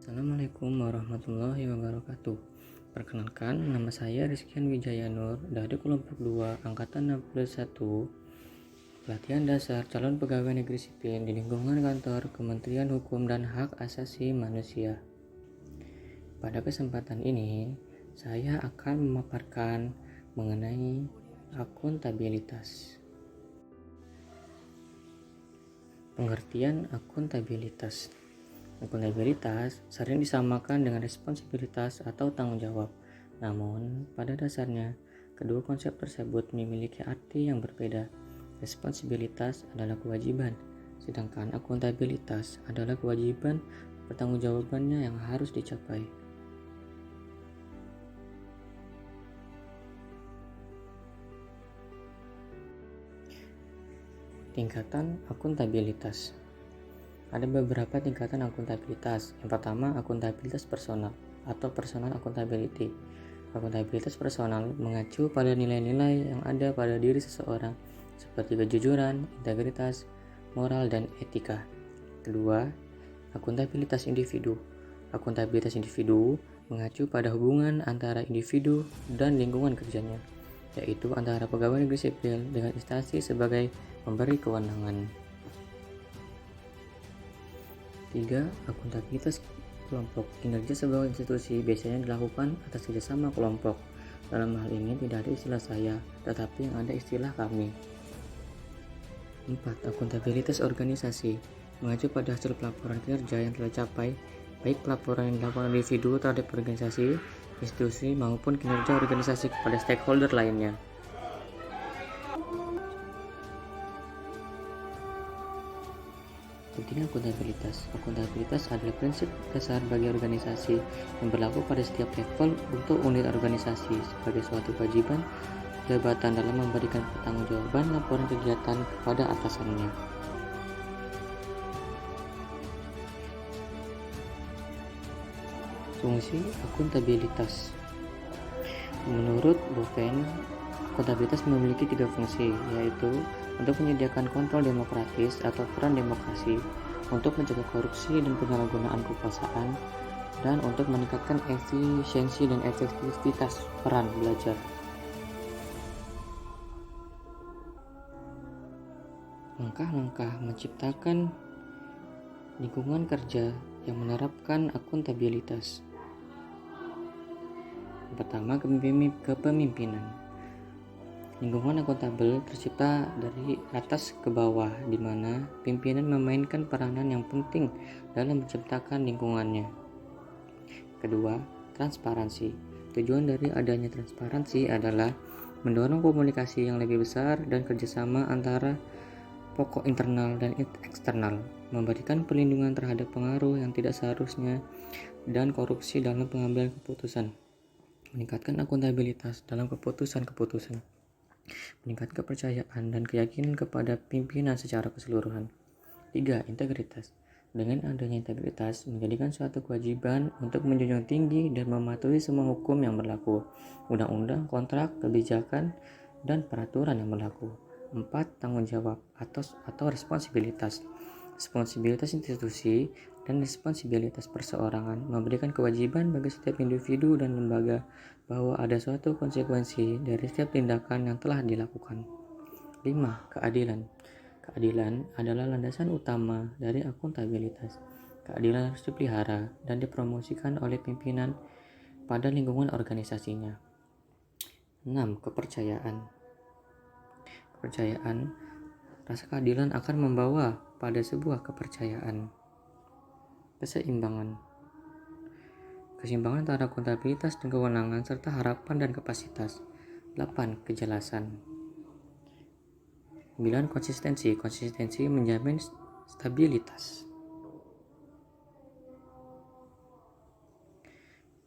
Assalamualaikum warahmatullahi wabarakatuh. Perkenalkan, nama saya Rizkian Wijaya Nur dari kelompok 2 Angkatan 61 Pelatihan Dasar Calon Pegawai Negeri Sipil di lingkungan kantor Kementerian Hukum dan Hak Asasi Manusia. Pada kesempatan ini, saya akan memaparkan mengenai akuntabilitas. Pengertian akuntabilitas. Akuntabilitas sering disamakan dengan responsibilitas atau tanggung jawab. Namun, pada dasarnya, kedua konsep tersebut memiliki arti yang berbeda. Responsibilitas adalah kewajiban, sedangkan akuntabilitas adalah kewajiban pertanggungjawabannya yang harus dicapai. Tingkatan akuntabilitas. Ada beberapa tingkatan akuntabilitas. Yang pertama, akuntabilitas personal atau personal accountability. Akuntabilitas personal mengacu pada nilai-nilai yang ada pada diri seseorang seperti kejujuran, integritas, moral, dan etika. Kedua, akuntabilitas individu. Akuntabilitas individu mengacu pada hubungan antara individu dan lingkungan kerjanya, yaitu antara pegawai negeri sipil dengan instansi sebagai pemberi kewenangan. 3. Akuntabilitas kelompok. Kinerja sebuah institusi biasanya dilakukan atas kerjasama kelompok. Dalam hal ini tidak ada istilah saya, tetapi yang ada istilah kami. 4. Akuntabilitas organisasi. Mengacu pada hasil pelaporan kinerja yang telah capai, baik pelaporan yang dilakukan individu terhadap organisasi, institusi, maupun kinerja organisasi kepada stakeholder lainnya. Pentingnya akuntabilitas. Akuntabilitas adalah prinsip dasar bagi organisasi yang berlaku pada setiap level untuk unit organisasi sebagai suatu kewajiban jabatan dalam memberikan pertanggungjawaban laporan kegiatan kepada atasannya. Fungsi akuntabilitas. Menurut Boven, akuntabilitas memiliki 3 fungsi, yaitu untuk menyediakan kontrol demokratis atau peran demokrasi, untuk mencegah korupsi dan penyalahgunaan kekuasaan, dan untuk meningkatkan efisiensi dan efektivitas peran belajar. Langkah-langkah menciptakan lingkungan kerja yang menerapkan akuntabilitas. Pertama, kepemimpinan. Lingkungan akuntabel tercipta dari atas ke bawah, di mana pimpinan memainkan peranan yang penting dalam menciptakan lingkungannya. Kedua, transparansi. Tujuan dari adanya transparansi adalah mendorong komunikasi yang lebih besar dan kerjasama antara pokok internal dan eksternal, memberikan perlindungan terhadap pengaruh yang tidak seharusnya dan korupsi dalam pengambilan keputusan, meningkatkan akuntabilitas dalam keputusan-keputusan, meningkatkan kepercayaan dan keyakinan kepada pimpinan secara keseluruhan. 3. Integritas. Dengan adanya integritas, menjadikan suatu kewajiban untuk menjunjung tinggi dan mematuhi semua hukum yang berlaku, undang-undang, kontrak, kebijakan, dan peraturan yang berlaku. 4. Tanggung jawab atau responsibilitas. Responsibilitas institusi dan responsibilitas perseorangan memberikan kewajiban bagi setiap individu dan lembaga bahwa ada suatu konsekuensi dari setiap tindakan yang telah dilakukan. 5. Keadilan. Keadilan adalah landasan utama dari akuntabilitas. Keadilan harus dipelihara dan dipromosikan oleh pimpinan pada lingkungan organisasinya. 6. Kepercayaan. Kepercayaan, rasa keadilan akan membawa pada sebuah kepercayaan. Keseimbangan. Keseimbangan antara akuntabilitas dan kewenangan serta harapan dan kapasitas. 8. Kejelasan. 9. Konsistensi. Konsistensi menjamin stabilitas.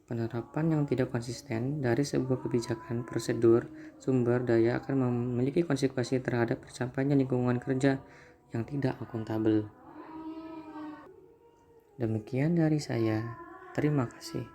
Penerapan yang tidak konsisten dari sebuah kebijakan, prosedur, sumber daya akan memiliki konsekuensi terhadap tercapainya lingkungan kerja yang tidak akuntabel. Demikian dari saya. Terima kasih.